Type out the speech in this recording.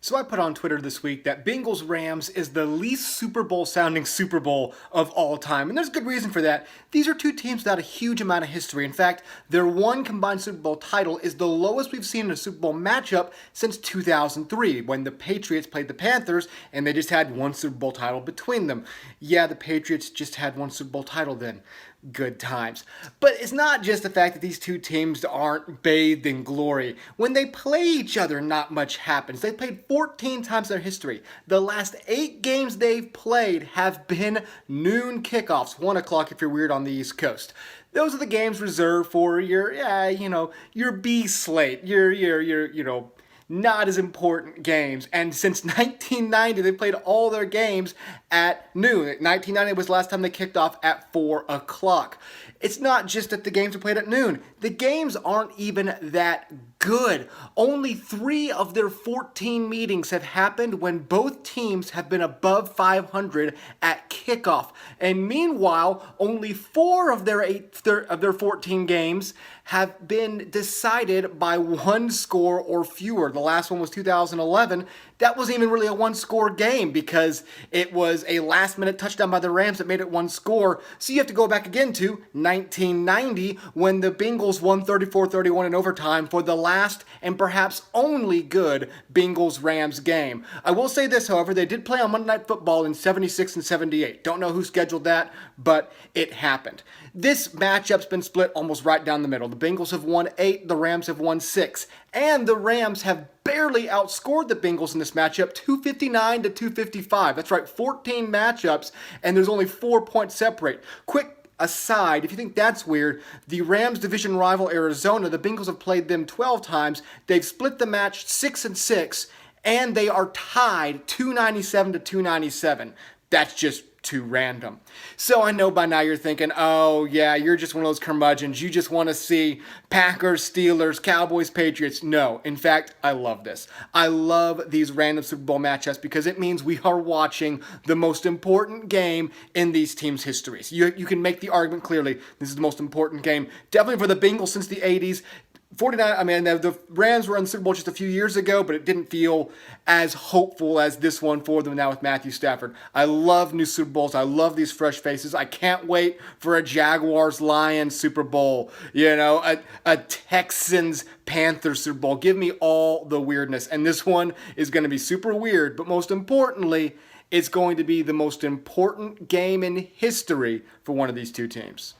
So I put on Twitter this week that Bengals-Rams is the least Super Bowl sounding Super Bowl of all time. And there's good reason for that. These are two teams without a huge amount of history. In fact, their one combined Super Bowl title is the lowest we've seen in a Super Bowl matchup since 2003, when the Patriots played the Panthers and they just had one Super Bowl title between them. Yeah, the Patriots just had one Super Bowl title then. Good times. But it's not just the fact that these two teams aren't bathed in glory. When they play each other, not much happens. They played 14 times in their history. The last 8 games they've played have been noon kickoffs, 1 o'clock if you're weird on the East Coast. Those are the games reserved for your B slate, your not as important games. And since 1990, they played all their games at noon. 1990 was the last time they kicked off at 4 o'clock. It's not just that the games are played at noon. The games aren't even that good. Only 3 of their 14 meetings have happened when both teams have been above 500 at kickoff. And meanwhile, only 4 of their 14 games have been decided by 1 score or fewer. The last one was 2011. That wasn't even really a 1-score game because it was a last-minute touchdown by the Rams that made it 1 score. So you have to go back again to 1990 when the Bengals won 34-31 in overtime for the last and perhaps only good Bengals-Rams game. I will say this, however, they did play on Monday Night Football in 76 and 78. Don't know who scheduled that, but it happened. This matchup's been split almost right down the middle. The Bengals have won 8, the Rams have won 6, and the Rams have barely outscored the Bengals in this matchup, 259 to 255. That's right, 14 matchups, and there's only 4 points separate. Quick aside, if you think that's weird, the Rams' division rival Arizona, the Bengals have played them 12 times. They've split the match 6-6, and they are tied 297 to 297. That's just too random. So I know by now you're thinking, oh yeah, you're just one of those curmudgeons. You just want to see Packers, Steelers, Cowboys, Patriots. No, in fact, I love this. I love these random Super Bowl matchups because it means we are watching the most important game in these teams' histories. You can make the argument clearly. This is the most important game, definitely for the Bengals since the 80s. 49, I mean, the Rams were in the Super Bowl just a few years ago, but it didn't feel as hopeful as this one for them now with Matthew Stafford. I love new Super Bowls. I love these fresh faces. I can't wait for a Jaguars-Lions Super Bowl, a Texans-Panthers Super Bowl. Give me all the weirdness. And this one is going to be super weird, but most importantly, it's going to be the most important game in history for one of these two teams.